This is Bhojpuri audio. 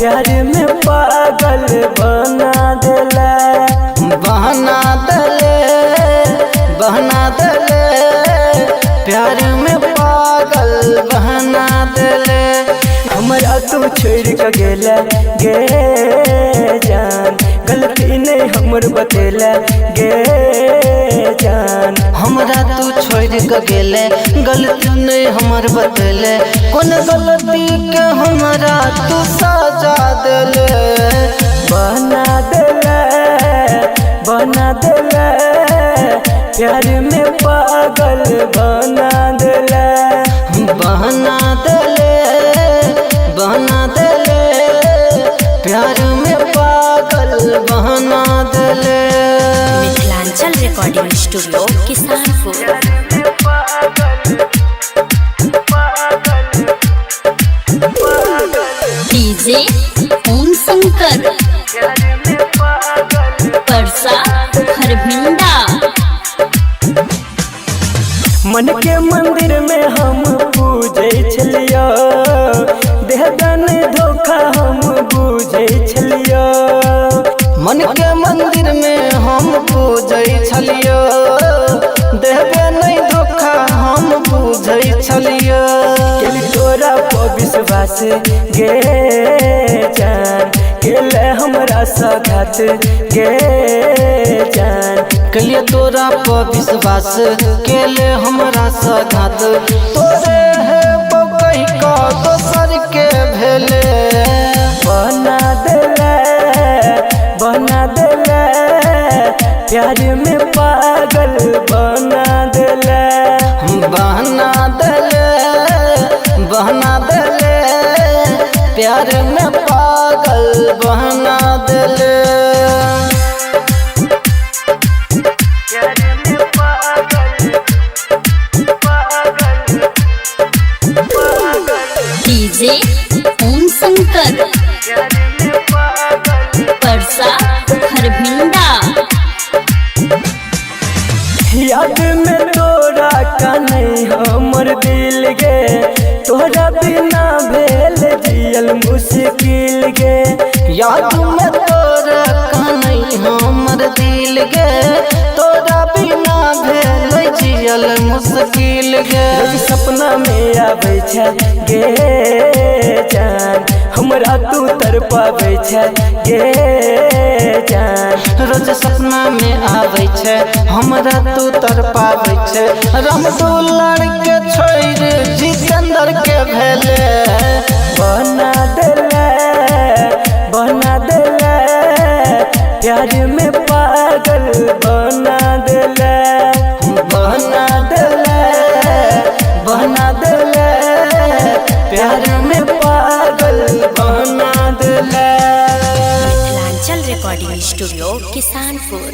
प्यार में पागल बना देला। बहना दले प्यार में पागल बहना दले। हमरा तू छोड़ के गेला गे जान, गलती नहीं हमर बतेला गे जान। हमरा तू छोड़ के गेले गलती नहीं हमर बतेले। कौन गलती के हमरा तू सजा देले। बना देला प्यार में पागल बना देला। बहना दले प्यार में पागल बहना दले। Mithilanchal recording studio Kisanpur. DJ Om Shankar Parsa Harbhinda. मन के मंदिर में हम पूजे छलियो, देहदान धोखा हम पूजे छलियो। मन के मंदिर में हम पूजै छलियो, देहबे नहीं धोखा हम पूजै छलियो। केली तोरा पर विश्वास गे जान, केले हमरा सघात गे जान। कलिए तोरा पर विश्वास केले हमरा सघात। तोरे है कही का दोसर के भेले। बना देला प्यार में पागल बना देला। बहना दले प्यार में पागल बहना दले। डीजे ओम शंकर परसा हरभिंडा। याद में तोरा का नहीं हमर दिल गे, तोरा बिना भेल जियल मुश्किल गे। याद में तोरा का नहीं हमर दिल गे, तोरा बिना भेल जियल मुश्किल गे। रोज सपना में आबै छै गे जान, हमरा तू तरपाबै छै गे जान। रोज सपना में आबै छै हमरा तू तरपाबै छै। रामदुलार के छोड़ जितेंद्र के भेले। बना देला प्यार में पागल बना देला। बना देला प्यार में पागल बना देला। Mithilanchal recording studio Kisanpur.